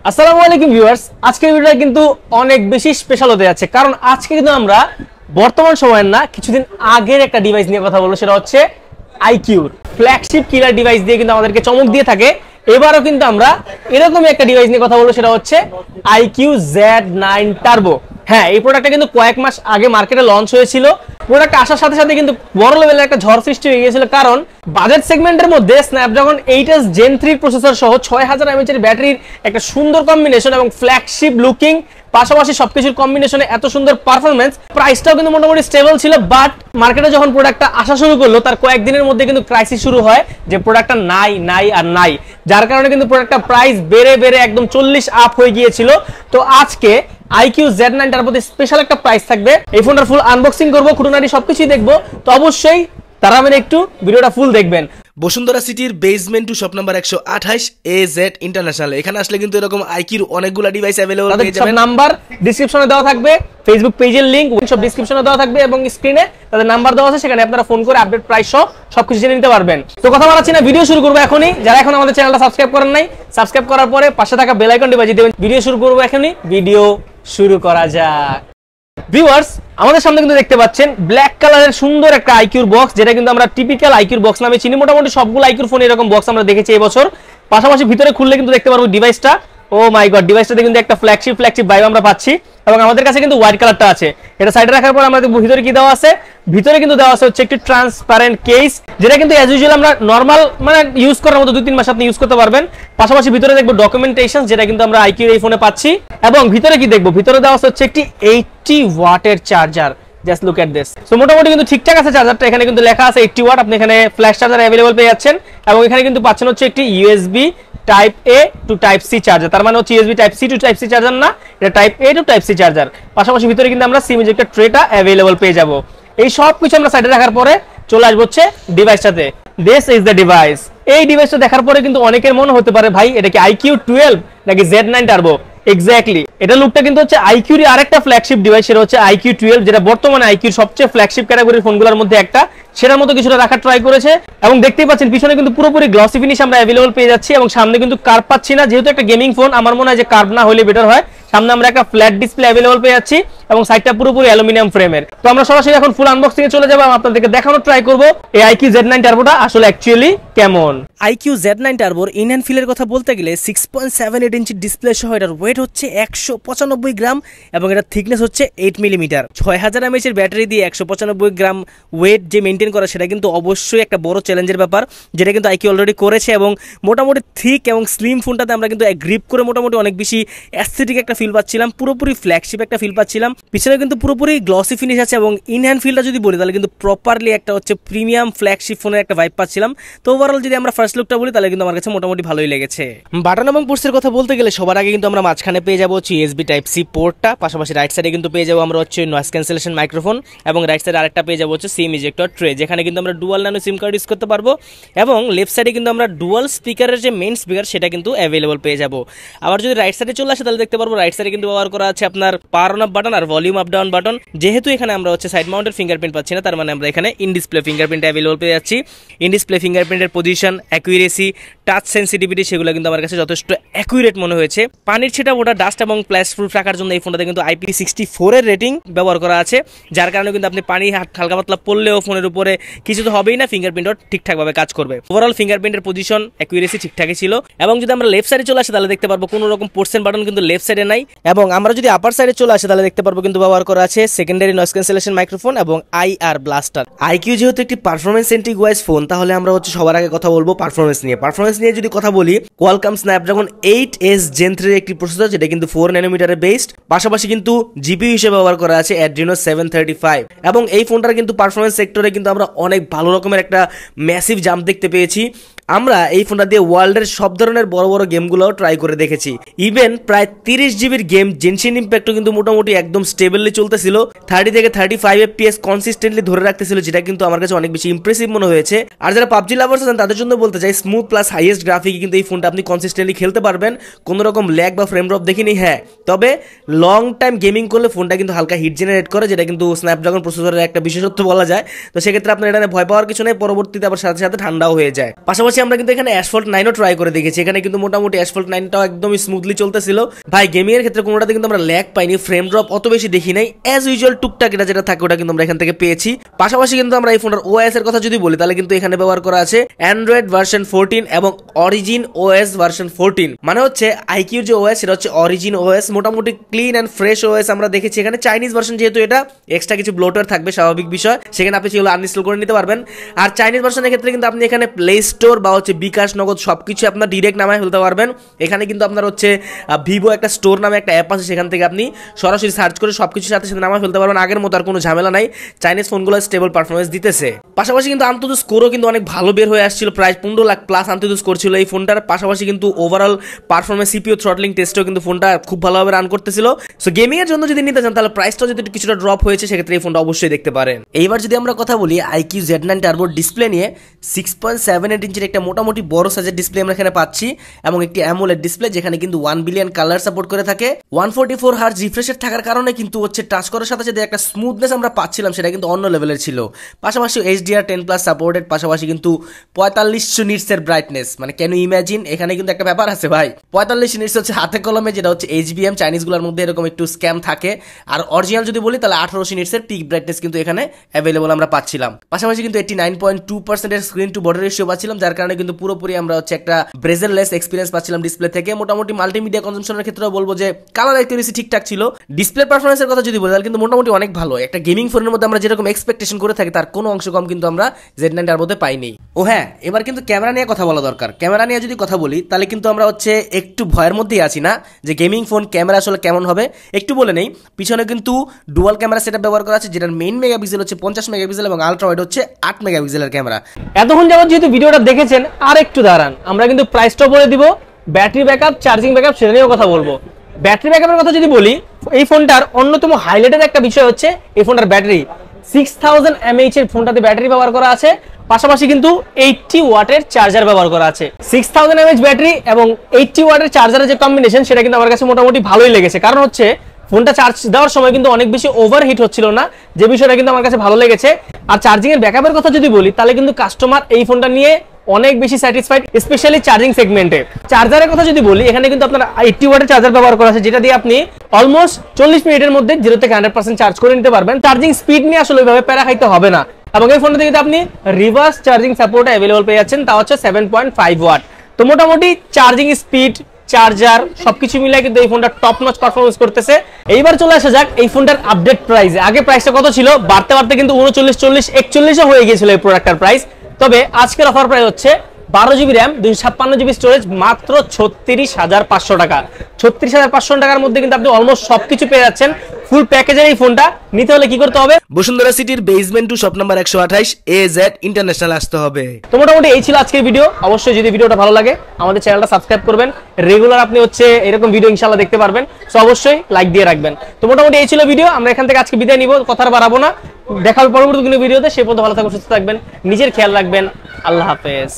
আসসালামু আলাইকুম ভিউয়ার্স, আজকের ভিডিওটা কিন্তু অনেক বেশি স্পেশাল হতে যাচ্ছে, কারণ আজকে কিন্তু আমরা বর্তমান সময়ের না কিছুদিন আগের একটা ডিভাইস নিয়ে কথা বলবো। সেটা হচ্ছে আইকিউর ফ্ল্যাগশিপ কিলার ডিভাইস দিয়ে কিন্তু আমাদেরকে চমক দিয়ে থাকে। এবারও কিন্তু আমরা এরকমই একটা ডিভাইস নিয়ে কথা বলবো, সেটা হচ্ছে iQOO Z9 টার্বো। হ্যাঁ, এই প্রোডাক্টটা কিন্তু কয়েক মাস আগে মার্কেটে লঞ্চ হয়েছিল। প্রোডাক্ট আসার সাথে সাথে কিন্তু বড় লেভেলের একটা ঝড় সৃষ্টি হয়ে গিয়েছিল, কারণ বাজেট সেগমেন্টের মধ্যে স্ন্যাপড্রাগন 8s Gen 3 প্রসেসর সহ 6000 mAh এর ব্যাটারির একটা সুন্দর কম্বিনেশন এবং ফ্ল্যাগশিপ লুকিং, পাশাপাশি সবকিছুর কম্বিনেশনে এত সুন্দর পারফরমেন্স, প্রাইসটাও কিন্তু মোটামুটি স্টেবল ছিল। বাট মার্কেটে যখন প্রোডাক্টটা আসা শুরু করলো তার কয়েকদিনের মধ্যে কিন্তু ক্রাইসিস শুরু হয় যে প্রোডাক্টটা নাই, যার কারণে কিন্তু প্রোডাক্টটা প্রাইস বেড়ে একদম 40 আপ হয়ে গিয়েছিল। তো আজকে iQOO Z9 টার্বোতে স্পেশাল একটা প্রাইস থাকবে। এই ফোনটার ফুল আনবক্সিং করবো, খুঁটিনাটি সবকিছুই দেখবো। তো অবশ্যই তারা মানে একটু ভিডিওটা ফুল দেখবেন। বসুন্ধরা সিটির basement two shop number 128 AZ international. এখানে আসলে কিন্তু এরকম আইকিউর অনেকগুলো ডিভাইস अवेलेबल পেয়ে যাবেন। সব নাম্বার ডেসক্রিপশনে দেওয়া থাকবে, ফেসবুক পেজের লিংক সব ডেসক্রিপশনে দেওয়া থাকবে এবং স্ক্রিনে তাদের নাম্বার দেওয়া আছে, সেখানে আপনারা ফোন করে আপডেট প্রাইস সহ সবকিছু জেনে নিতে পারবেন। তো কথা বলাচ্ছি না, ভিডিও শুরু করবো এখনই। যারা এখন আমাদের চ্যানেলটা সাবস্ক্রাইব করেন নাই, সাবস্ক্রাইব করার পরে পাশে থাকা বেল আইকনটি বাজিয়ে দেবেন। ভিডিও শুরু করবো এখনই, ভিডিও শুরু করা যাক। ভিউয়ার্স, আমাদের সামনে কিন্তু দেখতে পাচ্ছেন ব্ল্যাক কালারের সুন্দর একটা আইকিউর বক্স, যেটা কিন্তু আমরা টিপিক্যাল আইকিউর বক্স নামে চিনি। মোটামুটি সবগুলো আইকিউর ফোনে এরকম বক্স আমরা দেখেছি এবছর। পাশাপাশি ভিতরে খুললে কিন্তু দেখতে পারবো ডিভাইসটা। ও মাই গড, ডিভাইসটাতে কিন্তু একটা ফ্ল্যাগশিপ ভাইব আমরা পাচ্ছি এবং আমাদের কাছে কিন্তু হোয়াইট কালারটা আছে। এটা সাইডে রাখার পর আমরা দেখব ভিতরে কি দেওয়া আছে। ভিতরে কিন্তু দেওয়া আছে হচ্ছে একটি ট্রান্সপারেন্ট কেস, যেটা কিন্তু অ্যাজ ইউজুয়াল আমরা নরমাল মানে ইউজ করার মতো 2-3 মাস আপনি ইউজ করতে পারবেন। পাশাপাশি ভিতরে দেখবো ডকুমেন্টেশন, যেটা কিন্তু আমরা আইকিউর এই ফোনে পাচ্ছি। এবং ভিতরে কি দেখবো, ভিতরে দেওয়া আছে হচ্ছে একটি 80 ওয়াটের charger. Just look at this. So মোটামুটি কিন্তু ঠিকঠাক আছে চার্জারটা। এখানে কিন্তু লেখা আছে 80 ওয়াট। আপনি এখানে ফ্ল্যাশ চার্জার अवेलेबल পেয়ে যাচ্ছেন এবং এখানে কিন্তু পাচ্ছেন হচ্ছে একটি USB type A to type C charger. তার মানে হচ্ছে USB type C to type C charger না, এটা type A to type C charger. পাশাপাশি ভিতরে কিন্তু আমরা সিম ইজেক্টর ট্রেটা अवेलेबल পেয়ে যাব। এই সব কিছু আমরা সাইডে রাখার পরে চলে আসবো হচ্ছে ডিভাইসটাতে। This is the device. এই ডিভাইসটা দেখার পরে কিন্তু অনেকের মনে হতে পারে, ভাই এটা কি iQOO 12 নাকি Z9 টার্বো? এক্স্যাক্টলি, এটা লুকটা কিন্তু হচ্ছে আইকিউর আরেকটা ফ্ল্যাগশিপ ডিভাইস, সেটা হচ্ছে iQOO 12, যেটা বর্তমানে আইকিউর সবচেয়ে ফ্ল্যাগশিপ ক্যাটাগরির ফোনগুলোর মধ্যে একটা। সেটার মতো কিছুটা রাখার ট্রাই করেছে এবং দেখতেই পাচ্ছেন পিছনে কিন্তু পুরোপুরি গ্লসি ফিনিশ আমরা अवेलेबल পেয়ে যাচ্ছি এবং সামনে কিন্তু কার্ভ পাচ্ছি না। যেহেতু একটা গেমিং ফোন, আমার মনে হয় যে কার্ভ না হলে বেটার হয়। সামনে আমরা একটা ফ্ল্যাট ডিসপ্লে अवेलेबल পেয়ে যাচ্ছি এবং সাইডটা পুরোপুরি অ্যালুমিনিয়াম ফ্রেমের। তো আমরা সরাসরি এখন ফুল আনবক্সিং এ চলে যাব এবং আপনাদেরকে দেখানোর ট্রাই করব এই iQOO Z9 টার্বোটা আসলে অ্যাকচুয়ালি কেমন। iQOO Z9 টার্বোর ইন হ্যান্ড ফিলের কথা বলতে গেলে 6.78 ইঞ্চি ডিসপ্লে সহ এটার ওয়েট হচ্ছে 195 গ্রাম এবং এটার থিকনেস হচ্ছে 8 মিলিমিটার। 6000 mAh এর ব্যাটারি দিয়ে 195 গ্রাম ওয়েট যে মেনটেন করা, সেটা কিন্তু অবশ্যই একটা বড় চ্যালেঞ্জের ব্যাপার, যেটা কিন্তু iQOO অলরেডি করেছে। এবং মোটামুটি থিক এবং স্লিম ফোনটাতে আমরা কিন্তু গ্রিপ করে মোটামুটি অনেক বেশি অ্যাস্থেটিক একটা ফিল পাচ্ছিলাম, পুরোপুরি ফ্ল্যাগশিপ একটা ফিল পাচ্ছিলাম। পিছনে কিন্তু পুরোপুরি গ্লসি ফিনিশ আছে এবং ইন হ্যান্ড ফিলটা যদি বলি তাহলে কিন্তু প্রপারলি একটা হচ্ছে প্রিমিয়াম ফ্ল্যাগশিপ ফোনের একটা ভাইব পাচ্ছিলাম। তো ওভারঅল যদি আমরা ফার্স্ট লুকটা বলি তাহলে কিন্তু আমার কাছে মোটামুটি ভালোই লেগেছে। বাটন এবং পোর্টসের কথা বলতে গেলে সবার আগে কিন্তু আমরা মাঝখানে পেয়ে যাবো হচ্ছে USB টাইপ C পোর্টটা। পাশাপাশি রাইট সাইডে কিন্তু পেয়ে যাবো আমরা হচ্ছে নয়েজ ক্যান্সেলেশন মাইক্রোফোন এবং রাইট সাইডে আরেকটা পেয়ে যাবো হচ্ছে সিম ইজেক্টর ট্রে, যেখানে কিন্তু আমরা ডুয়াল ন্যানো সিম কার্ড ইউজ করতে পারবো। এবং লেফট সাইডে কিন্তু আমরা ডুয়াল স্পিকারের যে মেইন স্পিকার সেটা কিন্তু अवेलेबल পেয়ে যাবো। আবার যদি রাইট সাইডে চলে আসে তাহলে দেখতে পারবো রাইট সাইডে কিন্তু ব্যবহার করা আছে আপনার পাওয়ার অন অফ বাটন আর ভলিউম আপ ডাউন বাটন। যেহেতু এখানে আমরা হচ্ছে সাইড মাউন্টের ফিঙ্গারপ্রিন্ট পাচ্ছি না, তার মানে আমরা এখানে ইন ডিসপ্লে ফিঙ্গারপ্রিন্ট अवेलेबल পেয়ে যাচ্ছি। ইন ডিসপ্লে ফিঙ্গারপ্রিন্টের পজিশন, অ্যাকুরেসি, টাচ সেন্সিটিভিটি সেগুলো কিন্তু আমার কাছে যথেষ্ট অ্যাকুরেট মনে হয়েছে। পানির ছিটা ওটা ডাস্ট এবং প্লাস প্রুফ রাখার জন্য এই ফোনটাতে কিন্তু IP64 এর রেটিং ব্যবহার করা আছে, যার কারণে কিন্তু আপনি পানি হালকা পাতলা পড়লেও ফোনের উপরে কিছু তো হবেই না, ফিঙ্গারপ্রিন্টও ঠিকঠাকভাবে কাজ করবে। ওভারঅল ফিঙ্গারপ্রিন্টের পজিশন, অ্যাকুরেসি ঠিকঠাকই ছিল। এবং যদি আমরা লেফট সাইডে চলে আসি তাহলে দেখতে পারবো কোনো রকম পোর্টস বাটন কিন্তু লেফট সাইডে নাই। এবং আমরা যদি আপার সাইডে চলে আসি তাহলে দেখতে পারবো কিন্তু ব্যবহার করা আছে সেকেন্ডারি নয়েজ ক্যান্সেলেশন মাইক্রোফোন এবং IR ব্লাস্টার। iQOO যেহেতু একটি পারফরম্যান্স সেন্ট্রিক ওয়াইজ ফোন, তাহলে আমরা হচ্ছে সবার আগে কথা বলবো পারফরম্যান্স নিয়ে যদি কথা বলি, কোয়ালকম স্ন্যাপড্রাগন 8s Gen 3 এর একটি প্রসেসর, যেটা কিন্তু 4 ন্যানোমিটারের বেসড। পাশাপাশি কিন্তু জিপিইউ হিসেবে ব্যবহার করা আছে Adreno 735 এবং এই ফোনটার কিন্তু পারফরম্যান্স সেক্টরে কিন্তু আমরা অনেক ভালো রকমের একটা ম্যাসিভ জাম্প দেখতে পেয়েছি। আমরা এই ফোনটা দিয়ে ওয়ার্ল্ডের সব ধরনের বড় বড় গেমগুলোও ট্রাই করে দেখেছি। ইভেন প্রায় 30 জিবির গেম জেনশিন ইম্প্যাক্টও কিন্তু মোটামুটি একদম স্টেবলি চলতেছিল, 30 থেকে 35 FPS কনসিস্টেন্টলি ধরে রাখতেছিল, যেটা কিন্তু আমার কাছে অনেক বেশি ইমপ্রেসিভ মনে হয়েছে। আর যারা পাবজি লাভার্স আছেন তাদের জন্য বলতে চাই, স্মুথ প্লাস হাইয়েস্ট গ্রাফিকে কিন্তু এই ফোনটা আপনি কনসিস্টেন্টলি খেলতে পারবেন, কোনো রকম ল্যাগ বা ফ্রেম ড্রপ দেখিনি। হ্যাঁ, তবে লং টাইম গেমিং করলে ফোনটা কিন্তু হালকা হিট জেনারেট করে, যেটা কিন্তু স্ন্যাপড্রাগন প্রসেসরের একটা বিশেষত্ব বলা যায়। তো সেক্ষেত্রে আপনার এটা ভয় পাওয়ার কিছু নেই, পরবর্তীতে আবার সাথে সাথে ঠান্ডাও হয়ে যায়। পাশাপাশি পাশাপাশি আমরা কিন্তু এখানে অ্যাসফল্ট 9ও ট্রাই করে দেখেছি। এখানে কিন্তু মোটামুটি অ্যাসফল্ট 9টাও একদমই স্মুথলি চলতেছিল ভাই। গেমিং এর ক্ষেত্রে কোনোটাতে কিন্তু আমরা ল্যাগ পাইনি, ফ্রেম ড্রপ অত বেশি দেখি নাই। অ্যাজ ইউজুয়াল টুকটাক এটা যেটা থাকে ওটা কিন্তু আমরা এখান থেকে পেয়েছি। পাশাপাশি কিন্তু আমরা এই ফোনটার ওএস এর কথা যদি বলি তাহলে কিন্তু এখানে ব্যবহার করা আছে অ্যান্ড্রয়েড ভার্সন 14 এবং অরিজিন ওএস ভার্সন 14। মানে হচ্ছে আইকিউর যে ওএস সেটা হচ্ছে অরিজিন ওএস, মোটামুটি ক্লিন অ্যান্ড ফ্রেশ ওএস আমরা দেখেছি। এখানে চাইনিজ ভার্সন যেহেতু এটা এক্সট্রা কিছু ব্লোটওয়্যার থাকবে স্বাভাবিক বিষয়, সেখানে আপনি সেগুলো আনইনস্টল করে নিতে পারবেন। আর চাইনিজ ভার্সনের ক্ষেত্রে কিন্তু আপনি এখানে প্লে স্টোর বা হচ্ছে বিকাশ নগদ সবকিছু আপনার ডিরেক্ট নামায় ফেলতে পারবেন। এখানে কিন্তু আপনার হচ্ছে ভিভো একটা স্টোর নামে একটা অ্যাপ আছে, সেখান থেকে আপনি সরাসরি সার্চ করে সবকিছুর সাথে সাথে নামায় ফেলতে পারবেন। আগের মতো আর কোনো ঝামেলা নাই, চাইনিজ ফোনগুলো স্টেবল পারফরমেন্স দিতেছে। পাশাপাশি কিন্তু আন্তর্জাতিক স্কোরও কিন্তু অনেক ভালো বের হয়ে আসছিল, প্রায় 15 লাখ প্লাস আন্তর্জাতিক স্কোর ছিল এই ফোনটার। পাশাপাশি কিন্তু ওভারঅল পারফরমেন্স সিপিইউ থ্রটলিং টেস্টেও কিন্তু ফোনটা খুব ভালোভাবে রান করতেছিল। সো গেমিং এর জন্য যদি নিতে চান তাহলে প্রাইসটাও যদি কিছুটা ড্রপ হয়েছে সেক্ষেত্রে এই ফোনটা অবশ্যই দেখতে পারেন। এইবার যদি আমরা কথা বলি আইকিউ Z9 টার্বো ডিসপ্লে নিয়ে, 6.78 ইঞ্চির একটা মোটামুটি বড় সাইজের ডিসপ্লে আমরা এখানে পাচ্ছি এবং একটি অ্যামোলেড ডিসপ্লে যেখানে কিন্তু 1 বিলিয়ন কালার সাপোর্ট করে থাকে। 144 হার্জ রিফ্রেশের থাকার কারণে কিন্তু হচ্ছে টাচ করার সাথে সাথে একটা স্মুথনেস আমরা পাচ্ছিলাম, সেটা কিন্তু অন্য লেভেলের ছিল। পাশাপাশি HDR10+ সাপোর্টেড, পাশাপাশি কিন্তু 4500 নিটসের ব্রাইটনেস। মানে ক্যান ইউ ইমাজিন, এখানে কিন্তু একটা ব্যাপার আছে ভাই, 4500 নিটস হচ্ছে হাতে কলমে, যেটা হচ্ছে HBM চাইনিজগুলোর মধ্যে এরকম একটু স্ক্যাম থাকে। আর অরিজিনাল যদি বলি তাহলে 1800 নিটসের পিক ব্রাইটনেস কিন্তু এখানে অ্যাভেলেবল আমরা পাচ্ছিলাম। পাশাপাশি কিন্তু 89.2% এর স্ক্রিন টু বডি রেশিও পাচ্ছিলাম, যার কারণে কিন্তু পুরোপুরি আমরা হচ্ছে একটা ব্রেজেললেস এক্সপিরিয়েন্স পাচ্ছিলাম ডিসপ্লে থেকে। মোটামুটি মাল্টিমিডিয়া কনজাম্পশনের ক্ষেত্রেও বলবো যে কালার অ্যাকুরেসি ঠিকঠাক ছিল। ডিসপ্লে পারফরমেন্সের কথা যদি বলি তাহলে কিন্তু মোটামুটি অনেক ভালো। একটা গেমিং ফোনের মধ্যে আমরা যেরকম এক্সপেকটেশন করে থাকি তার কোনো অংশ কম কিন্তু আমরা Z9 টার্বোতে পাইনি। ও হ্যাঁ, এবার কিন্তু ক্যামেরা নিয়ে কথা বলা দরকার। ক্যামেরা নিয়ে যদি কথা বলি তাহলে কিন্তু আমরা হচ্ছে একটু ভয়ের মধ্যেই আছি না যে গেমিং ফোন ক্যামেরা আসলে কেমন হবে। একটু বলে নেই, পিছনে কিন্তু ডুয়াল ক্যামেরা সেটআপ ব্যবহার করা আছে, যেটার মেইন মেগাপিক্সেল হচ্ছে 50 মেগাপিক্সেল এবং আলট্রা ওয়াইড হচ্ছে 8 মেগাপিক্সেলের ক্যামেরা। এতক্ষণ যাবত যেহেতু ভিডিওটা দেখেছেন, আর একটু দাঁড়ান, আমরা কিন্তু প্রাইসটাও বলে দিব, ব্যাটারি ব্যাকআপ, চার্জিং ব্যাকআপ সেটা নিয়েও কথা বলবো। ব্যাটারি ব্যাকআপের কথা যদি বলি, এই ফোনটার অন্যতম হাইলাইটের একটা বিষয় হচ্ছে এই ফোনটার ব্যাটারি। 6000 mAh এর ফোনটাতে ব্যাটারি ব্যবহার করা আছে, পাশাপাশি কিন্তু 80 ওয়াটের চার্জার ব্যবহার করা আছে। 6000 mAh ব্যাটারি এবং 80 ওয়াটের চার্জারের যে কম্বিনেশন সেটা কিন্তু আমার কাছে মোটামুটি ভালোই লেগেছে। কারণ হচ্ছে ফোনটা চার্জ দেওয়ার সময় কিন্তু অনেক বেশি ওভারহিট হচ্ছিল না, যে বিষয়টা কিন্তু আমার কাছে ভালো লেগেছে। আর চার্জিং এর ব্যাকআপের কথা যদি বলি তাহলে কিন্তু কাস্টমার এই ফোনটা নিয়ে অনেক বেশি স্যাটিসফাইড, স্পেশালি চার্জিং সেগমেন্টে। চার্জারের কথা যদি বলি, এখানে কিন্তু আপনার 80 ওয়াটের চার্জার ব্যবহার করা আছে, যেটা দিয়ে আপনি অলমোস্ট 40 মিনিটের মধ্যে 0 থেকে 100% চার্জ করে নিতে পারবেন। চার্জিং স্পিড নিয়ে আসলে ওইভাবে প্যারা খাইতে হবে না। এবং এই ফোনটা থেকে আপনি রিভার্স চার্জিং সাপোর্ট অ্যাভেলেবল পেয়ে যাচ্ছেন, তা হচ্ছে 7.5 ওয়াট। তো মোটামুটি চার্জিং স্পিড, চার্জার সবকিছু মিলে কিন্তু এই ফোনটা টপ নচ পারফরমেন্স করতেছে। এইবার চলে আসা যাক এই ফোনটার আপডেট প্রাইসে। আগে প্রাইসটা কত ছিল, বাড়তে বাড়তে কিন্তু 39, 40, 41 হয়ে গিয়েছিল এই প্রোডাক্টটার প্রাইস। তবে আজকের অফার প্রাইস হচ্ছে 12 জিবি র্যাম, 256 জিবি স্টোরেজ, মাত্র 36,500 টাকা। 36,500 টাকার মধ্যে কিন্তু আপনি অলমোস্ট সবকিছু পেয়ে যাচ্ছেন। ফুল প্যাকেজের এই ফোনটা নিতে হলে কি করতে হবে, বসুন্ধরা সিটির basement 2 shop number 128 AZ international আসতে হবে। তো মোটামুটি এই ছিল আজকের ভিডিও। অবশ্যই যদি ভিডিওটা ভালো লাগে আমাদের চ্যানেলটা সাবস্ক্রাইব করবেন, রেগুলার আপনি হচ্ছে এরকম ভিডিও ইনশাআল্লাহ দেখতে পারবেন। সো অবশ্যই লাইক দিয়ে রাখবেন। তো মোটামুটি এই ছিল ভিডিও, আমরা এখান থেকে আজকে বিদায় নিব, কথা বাড়াবো না। দেখা হবে পরবর্তী কোনো ভিডিওতে। সেই পর্যন্ত ভালো থাকবেন, সুস্থ থাকবেন, নিজের খেয়াল রাখবেন। আল্লাহ হাফেজ।